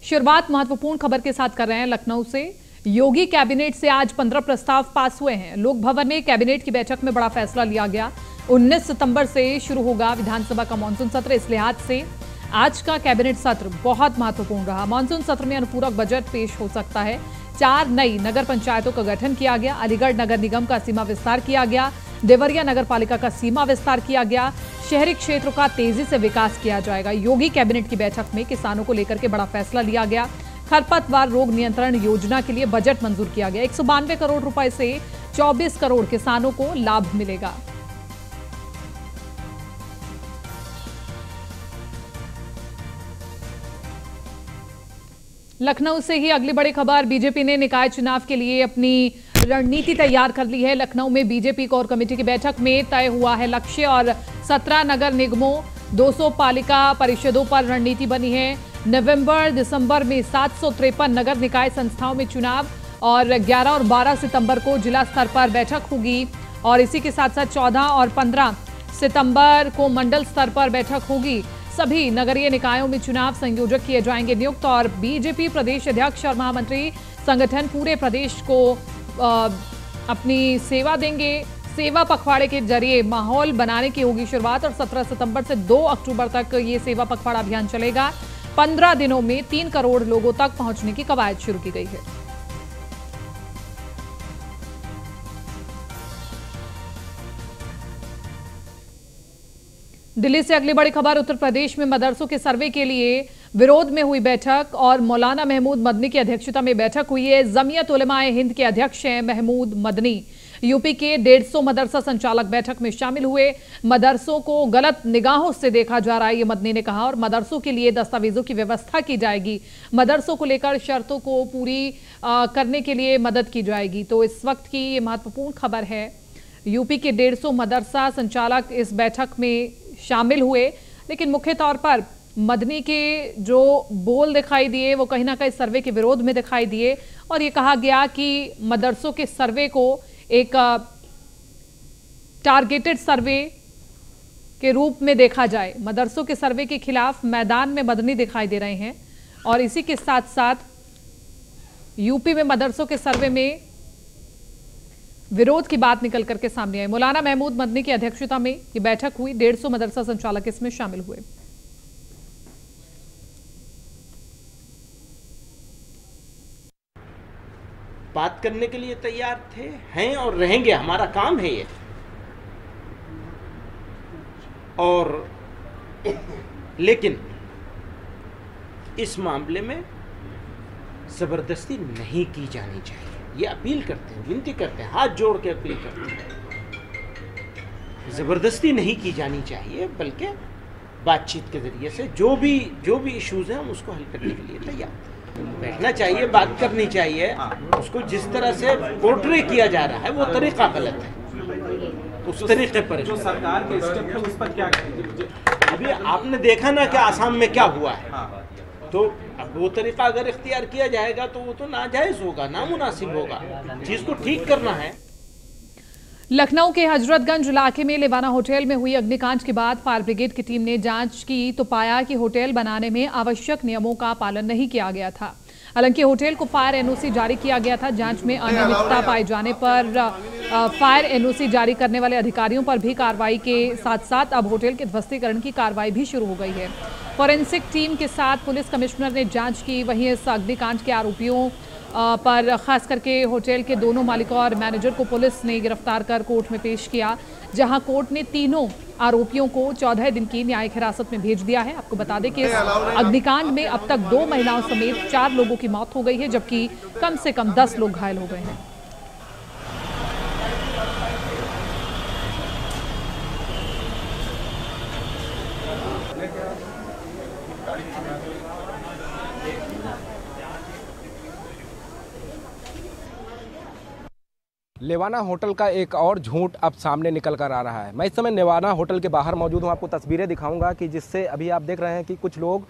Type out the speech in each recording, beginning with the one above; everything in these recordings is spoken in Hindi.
शुरुआत महत्वपूर्ण खबर के साथ कर रहे हैं लखनऊ से। योगी कैबिनेट से आज 15 प्रस्ताव पास हुए हैं। लोक भवन में कैबिनेट की बैठक में बड़ा फैसला लिया गया। 19 सितंबर से शुरू होगा विधानसभा का मानसून सत्र। इस लिहाज से आज का कैबिनेट सत्र बहुत महत्वपूर्ण रहा। मानसून सत्र में अनुपूरक बजट पेश हो सकता है। 4 नई नगर पंचायतों का गठन किया गया। अलीगढ़ नगर निगम का सीमा विस्तार किया गया। देवरिया नगर पालिका का सीमा विस्तार किया गया। शहरी क्षेत्रों का तेजी से विकास किया जाएगा। योगी कैबिनेट की बैठक में किसानों को लेकर के बड़ा फैसला लिया गया। खरपतवार रोग नियंत्रण योजना के लिए बजट मंजूर किया गया। 192 करोड़ रुपए से 24 करोड़ किसानों को लाभ मिलेगा। लखनऊ से ही अगली बड़ी खबर। बीजेपी ने निकाय चुनाव के लिए अपनी रणनीति तैयार कर ली है। लखनऊ में बीजेपी कोर कमेटी की बैठक में तय हुआ है लक्ष्य और 17 नगर निगमों 200 पालिका परिषदों पर रणनीति बनी है। नवंबर दिसंबर में 753 नगर निकाय संस्थाओं में चुनाव और 11 और 12 सितंबर को जिला स्तर पर बैठक होगी और इसी के साथ साथ 14 और 15 सितंबर को मंडल स्तर पर बैठक होगी। सभी नगरीय निकायों में चुनाव संयोजक किए जाएंगे नियुक्त और बीजेपी प्रदेश अध्यक्ष और महामंत्री संगठन पूरे प्रदेश को अपनी सेवा देंगे। सेवा पखवाड़े के जरिए माहौल बनाने की होगी शुरुआत और 17 सितंबर से 2 अक्टूबर तक ये सेवा पखवाड़ा अभियान चलेगा। 15 दिनों में 3 करोड़ लोगों तक पहुंचने की कवायद शुरू की गई है। दिल्ली से अगली बड़ी खबर। उत्तर प्रदेश में मदरसों के सर्वे के लिए विरोध में हुई बैठक और मौलाना महमूद मदनी की अध्यक्षता में बैठक हुई है। जमीयत उलेमाए हिंद के अध्यक्ष हैं महमूद मदनी। यूपी के 150 मदरसा संचालक बैठक में शामिल हुए। मदरसों को गलत निगाहों से देखा जा रहा है, ये मदनी ने कहा, और मदरसों के लिए दस्तावेजों की व्यवस्था की जाएगी। मदरसों को लेकर शर्तों को पूरी करने के लिए मदद की जाएगी। तो इस वक्त की ये महत्वपूर्ण खबर है। यूपी के 150 मदरसा संचालक इस बैठक में शामिल हुए, लेकिन मुख्य तौर पर मदनी के जो बोल दिखाई दिए वो कहीं ना कहीं सर्वे के विरोध में दिखाई दिए और ये कहा गया कि मदरसों के सर्वे को एक टारगेटेड सर्वे के रूप में देखा जाए। मदरसों के सर्वे के खिलाफ मैदान में मदनी दिखाई दे रहे हैं और इसी के साथ साथ यूपी में मदरसों के सर्वे में विरोध की बात निकल करके सामने आई। मौलाना महमूद मदनी की अध्यक्षता में ये बैठक हुई। 150 मदरसा संचालक इसमें शामिल हुए। बात करने के लिए तैयार थे, हैं और रहेंगे। हमारा काम है ये। और लेकिन इस मामले में जबरदस्ती नहीं की जानी चाहिए, ये अपील करते हैं, विनती करते हैं, हाथ जोड़ के अपील करते हैं। जबरदस्ती नहीं की जानी चाहिए, बल्कि बातचीत के जरिए से जो भी इश्यूज हैं हम उसको हल करने के लिए तैयार हैं। बैठना चाहिए, बात करनी चाहिए। उसको जिस तरह से पोर्ट्रे किया जा रहा है वो तरीका गलत है। उस तरीके पर जो सरकार के स्टेप है उस पर क्या करेंगे? अभी आपने देखा ना कि आसाम में क्या हुआ है। तो अब वो तरीका अगर इख्तियार किया जाएगा तो वो तो नाजायज होगा, नामुनासिब होगा। चीज को ठीक करना है। लखनऊ के हजरतगंज इलाके में लेवाना होटल में हुई अग्निकांड के बाद फायर ब्रिगेड की टीम ने जांच की तो पाया कि होटल बनाने में आवश्यक नियमों का पालन नहीं किया गया था। हालांकि होटल को फायर एनओसी जारी किया गया था। जांच में अनियमितता पाए जाने पर फायर एनओसी जारी करने वाले अधिकारियों पर भी कार्रवाई के साथ साथ अब होटल के ध्वस्तीकरण की कार्रवाई भी शुरू हो गई है। फॉरेंसिक टीम के साथ पुलिस कमिश्नर ने जांच की। वहीं इस अग्निकांड के आरोपियों पर खास करके होटल के दोनों मालिकों और मैनेजर को पुलिस ने गिरफ्तार कर कोर्ट में पेश किया, जहां कोर्ट ने तीनों आरोपियों को 14 दिन की न्यायिक हिरासत में भेज दिया है। आपको बता दें कि इस अग्निकांड में अब तक 2 महिलाओं समेत 4 लोगों की मौत हो गई है, जबकि कम से कम 10 लोग घायल हो गए हैं। लेवाना होटल का एक और झूठ अब सामने निकल कर आ रहा है। मैं इस समय लेवाना होटल के बाहर मौजूद हूँ। आपको तस्वीरें दिखाऊंगा कि जिससे अभी आप देख रहे हैं कि कुछ लोग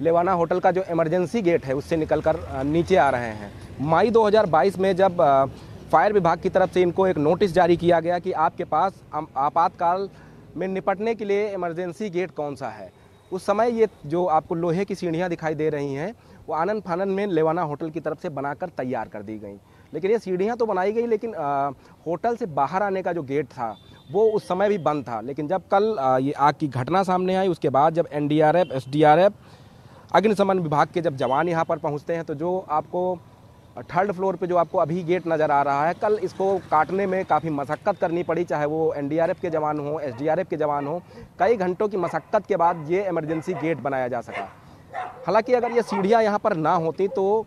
लेवाना होटल का जो इमरजेंसी गेट है उससे निकलकर नीचे आ रहे हैं। मई 2022 में जब फायर विभाग की तरफ से इनको एक नोटिस जारी किया गया कि आपके पास आपातकाल में निपटने के लिए इमरजेंसी गेट कौन सा है, उस समय ये जो आपको लोहे की सीढ़ियाँ दिखाई दे रही हैं वो आनन फानन में लेवाना होटल की तरफ से बनाकर तैयार कर दी गई। लेकिन ये सीढ़ियाँ तो बनाई गई, लेकिन होटल से बाहर आने का जो गेट था वो उस समय भी बंद था। लेकिन जब कल ये आग की घटना सामने आई, उसके बाद जब NDRF, SDRF, अग्निशमन विभाग के जब जवान यहाँ पर पहुँचते हैं तो जो आपको 3rd फ्लोर पे जो आपको अभी गेट नज़र आ रहा है, कल इसको काटने में काफ़ी मशक्क़त करनी पड़ी, चाहे वो NDRF के जवान हो, SDRF के जवान हो। कई घंटों की मशक्क़त के बाद ये इमरजेंसी गेट बनाया जा सका। हालांकि अगर ये सीढ़ियाँ यहाँ पर ना होती तो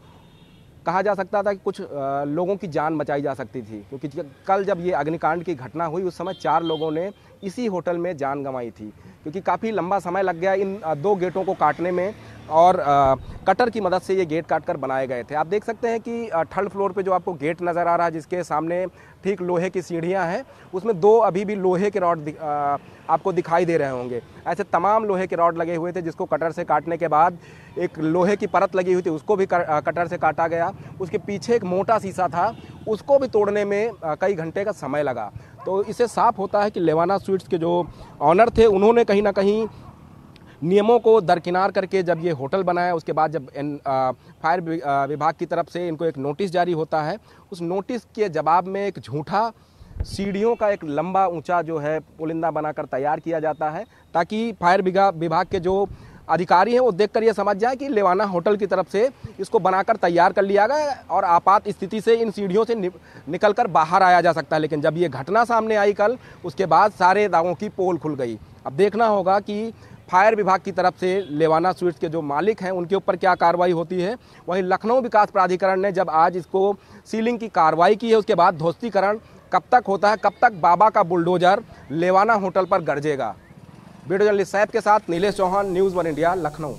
कहा जा सकता था कि कुछ लोगों की जान बचाई जा सकती थी, क्योंकि कल जब ये अग्निकांड की घटना हुई उस समय 4 लोगों ने इसी होटल में जान गंवाई थी, क्योंकि काफ़ी लंबा समय लग गया इन 2 गेटों को काटने में और कटर की मदद से ये गेट काटकर बनाए गए थे। आप देख सकते हैं कि 3rd फ्लोर पे जो आपको गेट नज़र आ रहा है, जिसके सामने ठीक लोहे की सीढ़ियां हैं, उसमें 2 अभी भी लोहे के रॉड आपको दिखाई दे रहे होंगे। ऐसे तमाम लोहे के रॉड लगे हुए थे, जिसको कटर से काटने के बाद एक लोहे की परत लगी हुई थी, उसको भी कटर से काटा गया। उसके पीछे एक मोटा शीशा था, उसको भी तोड़ने में कई घंटे का समय लगा। तो इससे साफ होता है कि लेवाना स्वीट्स के जो ऑनर थे उन्होंने कहीं ना कहीं नियमों को दरकिनार करके जब ये होटल बनाया, उसके बाद जब फायर विभाग की तरफ से इनको एक नोटिस जारी होता है, उस नोटिस के जवाब में एक झूठा सीढ़ियों का एक लंबा ऊंचा जो है पुलिंदा बनाकर तैयार किया जाता है, ताकि फायर विभाग के जो अधिकारी हैं वो देखकर ये समझ जाए कि लेवाना होटल की तरफ से इसको बनाकर तैयार कर लिया गया और आपात स्थिति से इन सीढ़ियों से निकलकर बाहर आया जा सकता है। लेकिन जब ये घटना सामने आई कल, उसके बाद सारे दावों की पोल खुल गई। अब देखना होगा कि फायर विभाग की तरफ से लेवाना स्वीट्स के जो मालिक हैं उनके ऊपर क्या कार्रवाई होती है। वहीं लखनऊ विकास प्राधिकरण ने जब आज इसको सीलिंग की कार्रवाई की है, उसके बाद ध्वस्तीकरण कब तक होता है, कब तक बाबा का बुलडोजर लेवाना होटल पर गरजेगा। वीडियो जर्नलिस्ट सैफ के साथ नीलेश चौहान, न्यूज़ 1 इंडिया, लखनऊ।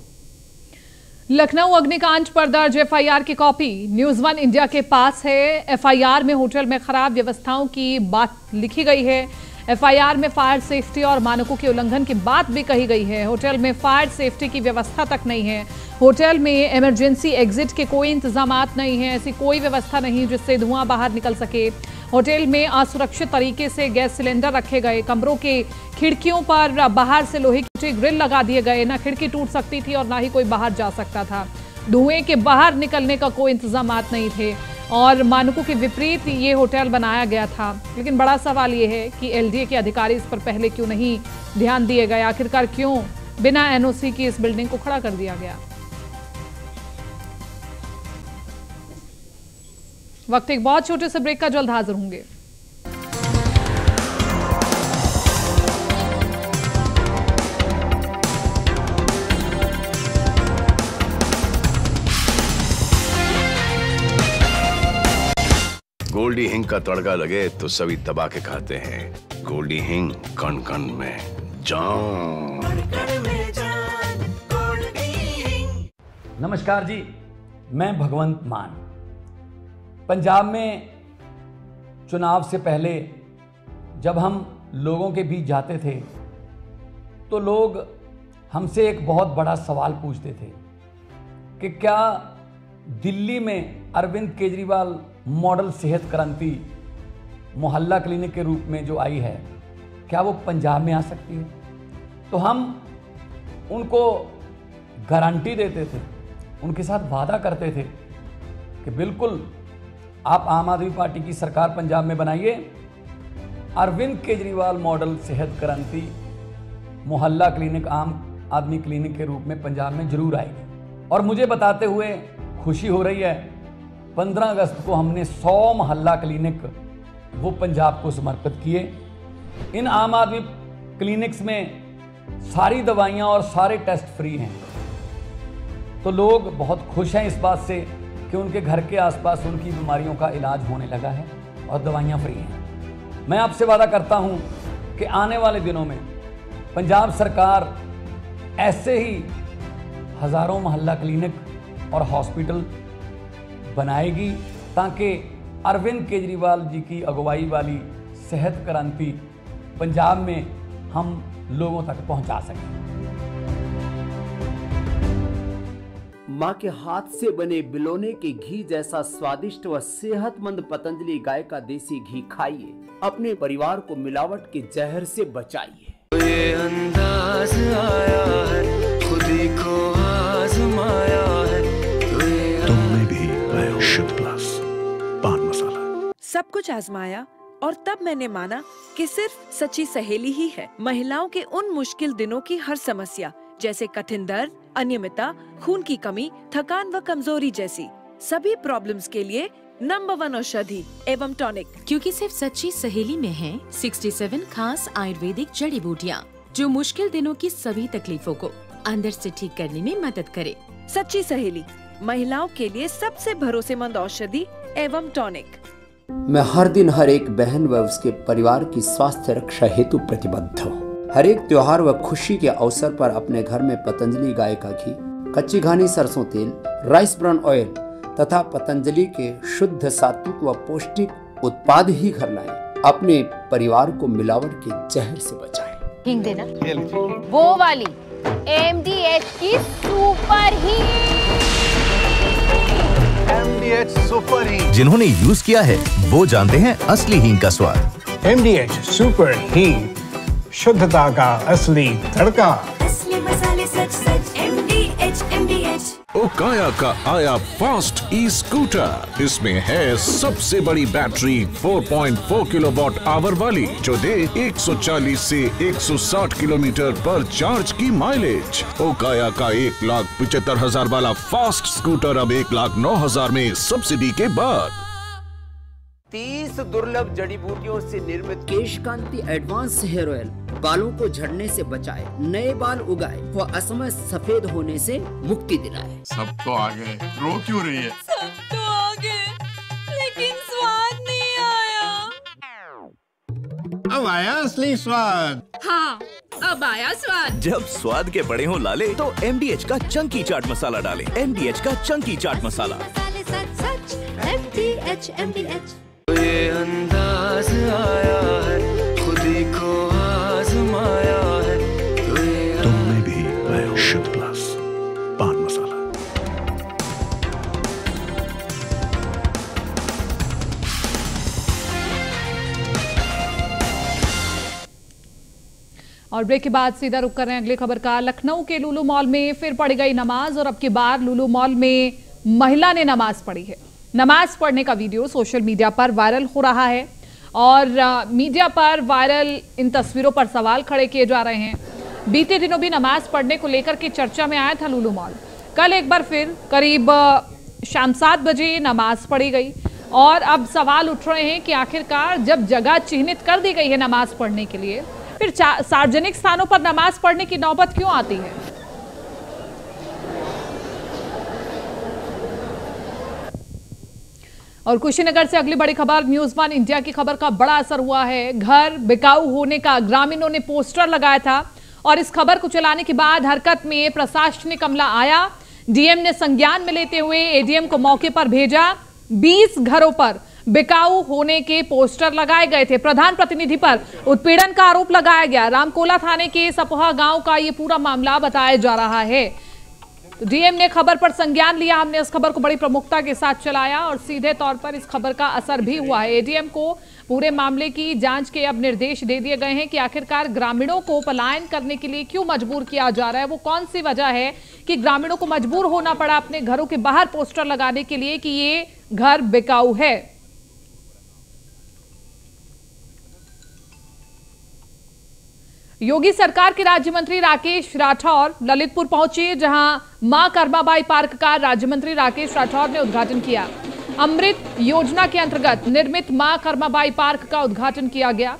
लखनऊ अग्निकांड पर दर्ज FIR की कॉपी न्यूज़ 1 इंडिया के पास है। FIR में होटल में खराब व्यवस्थाओं की बात लिखी गई है। FIR में फायर सेफ्टी और मानकों के उल्लंघन की बात भी कही गई है। होटल में फायर सेफ्टी की व्यवस्था तक नहीं है। होटल में इमरजेंसी एग्जिट के कोई इंतजामात नहीं है, ऐसी कोई व्यवस्था नहीं जिससे धुआं बाहर निकल सके। होटल में असुरक्षित तरीके से गैस सिलेंडर रखे गए। कमरों के खिड़कियों पर बाहर से लोहे के ग्रिल लगा दिए गए, ना खिड़की टूट सकती थी और ना ही कोई बाहर जा सकता था। धुएं के बाहर निकलने का कोई इंतजामात नहीं थे और मानकों के विपरीत ये होटल बनाया गया था। लेकिन बड़ा सवाल ये है कि LDA के अधिकारी इस पर पहले क्यों नहीं ध्यान दिए गए? आखिरकार क्यों बिना NOC की इस बिल्डिंग को खड़ा कर दिया गया? वक्त एक बहुत छोटे से ब्रेक का, जल्द हाजिर होंगे। गोल्डी हिंग का तड़का लगे तो सभी दबा के खाते हैं। गोल्डी हिंग, कण कण में जान। नमस्कार जी, मैं भगवंत मान। पंजाब में चुनाव से पहले जब हम लोगों के बीच जाते थे तो लोग हमसे एक बहुत बड़ा सवाल पूछते थे कि क्या दिल्ली में अरविंद केजरीवाल मॉडल सेहत क्रांति मोहल्ला क्लिनिक के रूप में जो आई है, क्या वो पंजाब में आ सकती है? तो हम उनको गारंटी देते थे, उनके साथ वादा करते थे कि बिल्कुल आप आम आदमी पार्टी की सरकार पंजाब में बनाइए, अरविंद केजरीवाल मॉडल सेहत क्रांति मोहल्ला क्लिनिक आम आदमी क्लिनिक के रूप में पंजाब में जरूर आएगी। और मुझे बताते हुए खुशी हो रही है, 15 अगस्त को हमने 100 मोहल्ला क्लिनिक वो पंजाब को समर्पित किए। इन आम आदमी क्लिनिक्स में सारी दवाइयाँ और सारे टेस्ट फ्री हैं। तो लोग बहुत खुश हैं इस बात से कि उनके घर के आसपास उनकी बीमारियों का इलाज होने लगा है और दवाइयाँ फ्री हैं। मैं आपसे वादा करता हूँ कि आने वाले दिनों में पंजाब सरकार ऐसे ही हज़ारों मोहल्ला क्लिनिक और हॉस्पिटल बनाएगी ताकि अरविंद केजरीवाल जी की अगुवाई वाली सेहत क्रांति पंजाब में हम लोगों तक पहुंचा सकें। माँ के हाथ से बने बिलोने के घी जैसा स्वादिष्ट व सेहतमंद पतंजलि गाय का देसी घी खाइए, अपने परिवार को मिलावट के जहर से बचाइए। ये अंदाज आया है कुछ आजमाया और तब मैंने माना कि सिर्फ सच्ची सहेली ही है महिलाओं के उन मुश्किल दिनों की हर समस्या, जैसे कठिन दर्द, अनियमितता, खून की कमी, थकान व कमजोरी जैसी सभी प्रॉब्लम्स के लिए नंबर 1 औषधि एवं टॉनिक। क्योंकि सिर्फ सच्ची सहेली में है 67 खास आयुर्वेदिक जड़ी बूटियाँ जो मुश्किल दिनों की सभी तकलीफों को अंदर से ठीक करने में मदद करे। सच्ची सहेली, महिलाओं के लिए सबसे भरोसेमंद औषधि एवं टॉनिक। मैं हर दिन हर एक बहन व उसके परिवार की स्वास्थ्य रक्षा हेतु प्रतिबद्ध हूँ। हर एक त्योहार व खुशी के अवसर पर अपने घर में पतंजलि गाय का घी, कच्ची घानी सरसों तेल, राइस ब्रान ऑयल तथा पतंजलि के शुद्ध सात्विक व पौष्टिक उत्पाद ही घर लाएं। अपने परिवार को मिलावट के जहर से बचाएं। हिंग देना, वो वाली MDH की सुपर MDH सुपर हींग। जिन्होंने यूज किया है वो जानते हैं असली हींग का स्वाद। MDH सुपर हींग, शुद्धता का असली तड़का। असली मसाले सच सच MDH। ओकाया का आया फास्ट ई स्कूटर। इसमें है सबसे बड़ी बैटरी 4.4 किलोवाट आवर वाली जो दे 140 से 160 किलोमीटर पर चार्ज की माइलेज। ओकाया का 1,75,000 वाला फास्ट स्कूटर अब 1,09,000 में सब्सिडी के बाद। 30 दुर्लभ जड़ी बूटियों से निर्मित केश कांति एडवांस हेयर ऑयल बालों को झड़ने से बचाए, नए बाल उगाए व असमय सफेद होने से मुक्ति दिलाए। सब तो आ गए, रो क्यों रही है? सब तो आ गए, लेकिन स्वाद नहीं आया। अब आया असली स्वाद। हाँ, अब आया स्वाद। जब स्वाद के बड़े हों लाले तो MDH का चंकी चाट मसाला डालें। MDH का चंकी चाट मसाला। सच सच MDH। ये अंदाज आया है, खुद ही को आजमाया है। तुम में भी आया शुद्ध प्लस पान मसाला। और ब्रेक के बाद सीधा रुक कर रहे हैं अगली खबर का। लखनऊ के लुलु मॉल में फिर पढ़ गई नमाज और अब की बार लुलु मॉल में महिला ने नमाज पढ़ी है। नमाज पढ़ने का वीडियो सोशल मीडिया पर वायरल हो रहा है और मीडिया पर वायरल इन तस्वीरों पर सवाल खड़े किए जा रहे हैं। बीते दिनों भी नमाज पढ़ने को लेकर के चर्चा में आया था लुलु मॉल। कल एक बार फिर करीब शाम 7 बजे नमाज पढ़ी गई और अब सवाल उठ रहे हैं कि आखिरकार जब जगह चिन्हित कर दी गई है नमाज पढ़ने के लिए, फिर सार्वजनिक स्थानों पर नमाज पढ़ने की नौबत क्यों आती है? और कुशीनगर से अगली बड़ी खबर, न्यूज़ 1 इंडिया की खबर का बड़ा असर हुआ है। घर बिकाऊ होने का ग्रामीणों ने पोस्टर लगाया था और इस खबर को चलाने के बाद हरकत में प्रशासनिक अमला आया। डीएम ने संज्ञान में लेते हुए एडीएम को मौके पर भेजा। 20 घरों पर बिकाऊ होने के पोस्टर लगाए गए थे। प्रधान प्रतिनिधि पर उत्पीड़न का आरोप लगाया गया। रामकोला थाने के सपोहा गांव का ये पूरा मामला बताया जा रहा है। तो डीएम ने खबर पर संज्ञान लिया। हमने इस खबर को बड़ी प्रमुखता के साथ चलाया और सीधे तौर पर इस खबर का असर भी हुआ है। एडीएम को पूरे मामले की जांच के अब निर्देश दे दिए गए हैं कि आखिरकार ग्रामीणों को पलायन करने के लिए क्यों मजबूर किया जा रहा है। वो कौन सी वजह है कि ग्रामीणों को मजबूर होना पड़ा अपने घरों के बाहर पोस्टर लगाने के लिए कि ये घर बिकाऊ है। योगी सरकार के राज्य मंत्री राकेश राठौर ललितपुर पहुंचे, जहां मां कर्माबाई पार्क का राज्य मंत्री राकेश राठौर ने उद्घाटन किया। अमृत योजना के अंतर्गत निर्मित मां कर्माबाई पार्क का उद्घाटन किया गया।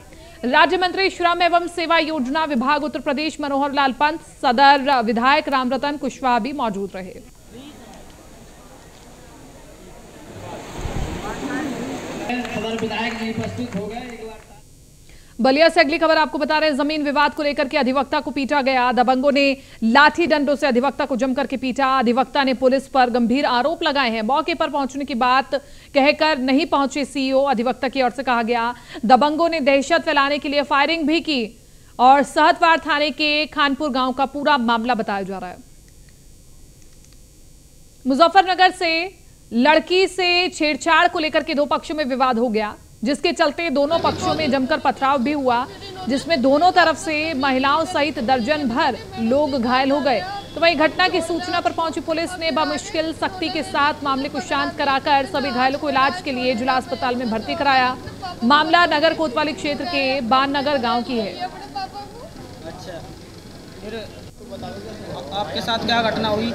राज्य मंत्री श्रम एवं सेवा योजना विभाग उत्तर प्रदेश मनोहर लाल पंत, सदर विधायक रामरतन कुशवाहा भी मौजूद रहे। विधायक नहीं उपस्थित हो गए। बलिया से अगली खबर आपको बता रहे हैं, जमीन विवाद को लेकर के अधिवक्ता को पीटा गया। दबंगों ने लाठी डंडों से अधिवक्ता को जमकर के पीटा। अधिवक्ता ने पुलिस पर गंभीर आरोप लगाए हैं। मौके पर पहुंचने की बात कहकर नहीं पहुंचे सीईओ। अधिवक्ता की ओर से कहा गया दबंगों ने दहशत फैलाने के लिए फायरिंग भी की और सहतवार थाने के खानपुर गांव का पूरा मामला बताया जा रहा है। मुजफ्फरनगर से लड़की से छेड़छाड़ को लेकर के 2 पक्षों में विवाद हो गया, जिसके चलते दोनों पक्षों में जमकर पथराव भी हुआ, जिसमें दोनों तरफ से महिलाओं सहित दर्जन भर लोग घायल हो गए। तो वहीं घटना की सूचना पर पहुंची पुलिस ने बमुश्किल सख्ती के साथ मामले को शांत कराकर सभी घायलों को इलाज के लिए जिला अस्पताल में भर्ती कराया। मामला नगर कोतवाली क्षेत्र के बान नगर गांव की है। अच्छा, फिर आपके साथ क्या घटना हुई?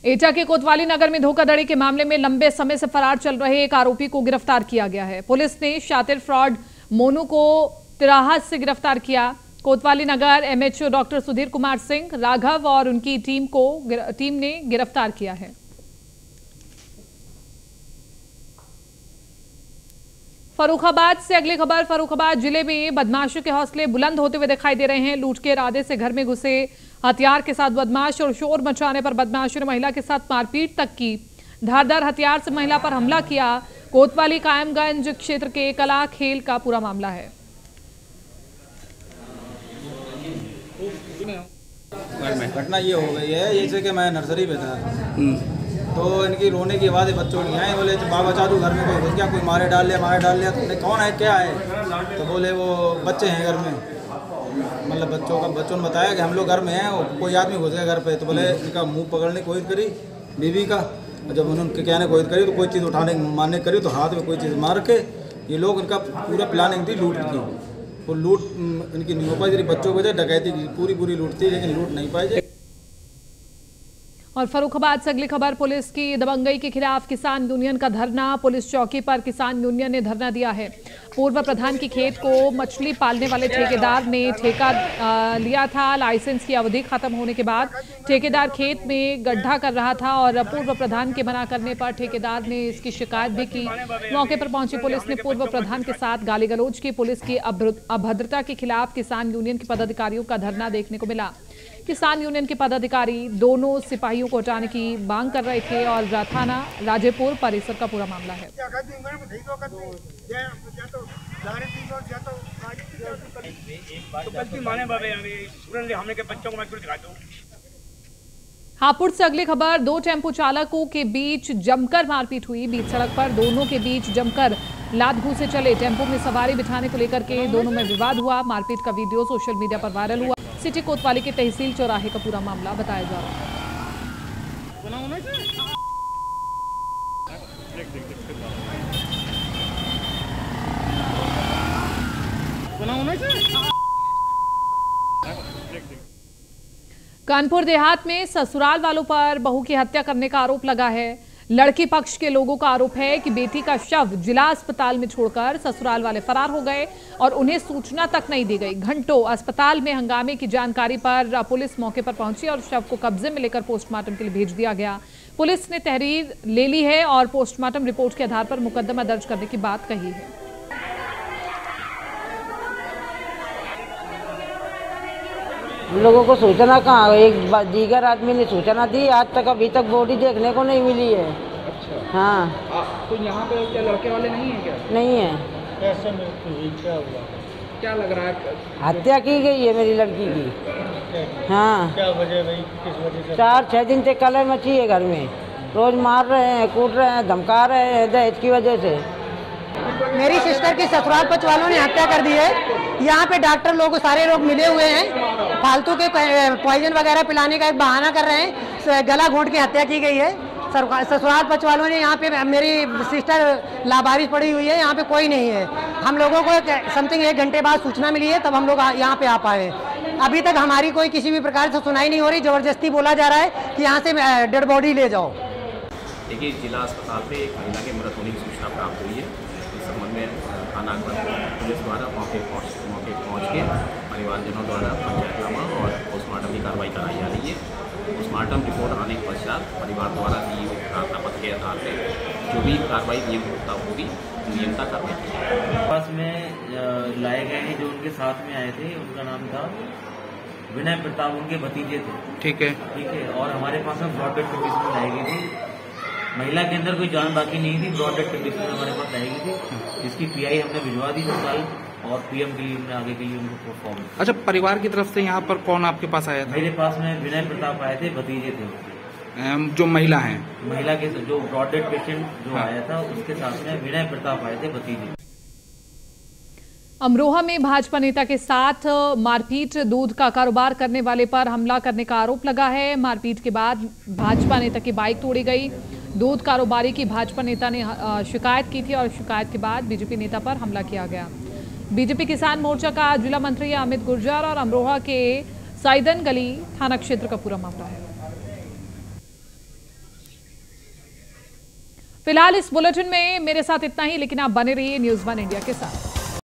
एटा के कोतवाली नगर में धोखाधड़ी के मामले में लंबे समय से फरार चल रहे एक आरोपी को गिरफ्तार किया गया है। पुलिस ने शातिर फ्रॉड मोनू को तिराहा से गिरफ्तार किया। कोतवाली नगर एमएचओ डॉक्टर सुधीर कुमार सिंह राघव और उनकी टीम ने गिरफ्तार किया है। फर्रुखाबाद से अगली खबर। फर्रुखाबाद जिले में बदमाशों के हौसले बुलंद होते हुए दिखाई दे रहे हैं। लूट के इरादे से घर में घुसे हथियार के साथ बदमाश और शोर मचाने पर बदमाशों ने महिला के साथ मारपीट तक की। धारदार हथियार से महिला पर हमला किया। कोतवाली कायमगंज क्षेत्र के कला खेल का पूरा मामला है। घटना ये हो गई है, जैसे कि मैं नर्सरी पे था तो इनकी रोने की आवाज़ बच्चों की आई। बोले बाबा चादू घर में कोई घुस गया, कोई मारे डाल लिया। तो कौन है, क्या है? तो बोले वो बच्चे हैं घर में, मतलब बच्चों ने बताया कि हम लोग घर में हैं, कोई आदमी घुस गया घर पे। तो बोले इनका मुंह पकड़ने की कोशिश करी बीवी का, जब उन्होंने कहने की कोशिश करी तो कोई चीज़ उठाने मारने करी तो हाथ में कोई चीज़ मार के ये लोग इनका पूरा प्लानिंग थी लूट की। वो लूट इनकी नहीं हो पाई, बच्चों को डकैती की पूरी लूट थी, लेकिन लूट नहीं पाई। और फर्रुखाबाद से अगली खबर। पुलिस की दबंगई के खिलाफ किसान यूनियन का धरना। पुलिस चौकी पर किसान यूनियन ने धरना दिया है। पूर्व प्रधान की खेत को मछली पालने वाले ठेकेदार ने ठेका लिया था। लाइसेंस की अवधि खत्म होने के बाद ठेकेदार खेत में गड्ढा कर रहा था और पूर्व प्रधान के मना करने पर ठेकेदार ने इसकी शिकायत भी की। मौके पर पहुंची पुलिस ने पूर्व प्रधान के साथ गाली गलौज की। पुलिस की अभद्रता के खिलाफ किसान यूनियन के पदाधिकारियों का धरना देखने को मिला। किसान यूनियन के पदाधिकारी दोनों सिपाहियों को हटाने की मांग कर रहे थे और थाना राजेपुर परिसर का पूरा मामला है। हापुड़ से अगली खबर। दो टेम्पो चालकों के बीच जमकर मारपीट हुई। बीच सड़क पर दोनों के बीच जमकर लात घूंसे चले। टेम्पो में सवारी बिठाने को लेकर के दोनों में विवाद हुआ। मारपीट का वीडियो सोशल मीडिया पर वायरल हुआ। सिटी कोतवाली के तहसील चौराहे का पूरा मामला बताया जा रहा है। कानपुर देहात में ससुराल वालों पर बहू की हत्या करने का आरोप लगा है। लड़की पक्ष के लोगों का आरोप है कि बेटी का शव जिला अस्पताल में छोड़कर ससुराल वाले फरार हो गए और उन्हें सूचना तक नहीं दी गई। घंटों अस्पताल में हंगामे की जानकारी पर पुलिस मौके पर पहुंची और शव को कब्जे में लेकर पोस्टमार्टम के लिए भेज दिया गया। पुलिस ने तहरीर ले ली है और पोस्टमार्टम रिपोर्ट के आधार पर मुकदमा दर्ज करने की बात कही है। हम लोगों को सूचना कहाँ, एक दीगर आदमी ने सूचना दी, आज तक अभी तक बॉडी देखने को नहीं मिली है। अच्छा। हाँ। तो यहाँ पे क्या लड़के वाले नहीं है क्या? नहीं है। कैसे मृत्यु हुई, क्या हुआ, क्या लग रहा है? हत्या की गई है मेरी लड़की की। हाँ। क्या वजह भाई, किस वजह से? 4-6 दिन से कलह मची है घर में। रोज मार रहे हैं, कूट रहे हैं, धमका रहे हैं दहेज की वजह से। मेरी सिस्टर की ससुराल पक्ष वालों ने हत्या कर दी है। यहाँ पे डॉक्टर लोग सारे लोग मिले हुए हैं, फालतू के पॉइजन वगैरह पिलाने का एक बहाना कर रहे हैं। गला घोंट के हत्या की गई है। ससुराल पक्ष वालों ने यहाँ पे मेरी सिस्टर लावारिस पड़ी हुई है, यहाँ पे कोई नहीं है। हम लोगों को समथिंग 1 घंटे बाद सूचना मिली है, तब हम लोग यहाँ पे आ पाए। अभी तक हमारी कोई किसी भी प्रकार से सुनाई नहीं हो रही। जबरदस्ती बोला जा रहा है कि यहाँ से डेड बॉडी ले जाओ। देखिए, जिला अस्पताल पे एक महिला के मृत होने की सूचना प्राप्त हुई है। इस संबंध में थाना पुलिस द्वारा मौके पहुँच के परिवारजनों द्वारा पंचायतनामा और पोस्टमार्टम की कार्रवाई कराई जा रही है। पोस्टमार्टम रिपोर्ट आने के पश्चात परिवार द्वारा दी हुई प्रार्थना पत्र के आधार पर जो भी कार्रवाई नियमता होगी नियमता करने की। पास में लाए गए हैं जो उनके साथ में आए थे, उनका नाम था विनय प्रताप, उनके भतीजे थे। ठीक है। और हमारे पास में ब्रॉड डेड कंडीशन में लाई गई थी। महिला के अंदर कोई जान बाकी नहीं थी, ब्रॉड डेड कंडीशन में हमारे पास लाई गई थी, जिसकी पीआई हमने भिजवा दी अस्पताल और पीएम के लिए हमने आगे के लिए उनको परफॉर्म। अच्छा, परिवार की तरफ से यहाँ पर कौन आपके पास आया था? मेरे पास में विनय प्रताप आए थे, भतीजे थे जो महिला हैं। महिला के जो ब्रॉड डेड पेशेंट जो आया था उसके साथ में विनय प्रताप आए थे, भतीजे। अमरोहा में भाजपा नेता के साथ मारपीट, दूध का कारोबार करने वाले पर हमला करने का आरोप लगा है। मारपीट के बाद भाजपा नेता की बाइक तोड़ी गई। दूध कारोबारी की भाजपा नेता ने शिकायत की थी और शिकायत के बाद बीजेपी नेता पर हमला किया गया। बीजेपी किसान मोर्चा का जिला मंत्री अमित गुर्जर और अमरोहा के सैदन गली थाना क्षेत्र का पूरा मामला है। फिलहाल इस बुलेटिन में मेरे साथ इतना ही, लेकिन आप बने रहिए न्यूज़ 1 इंडिया के साथ।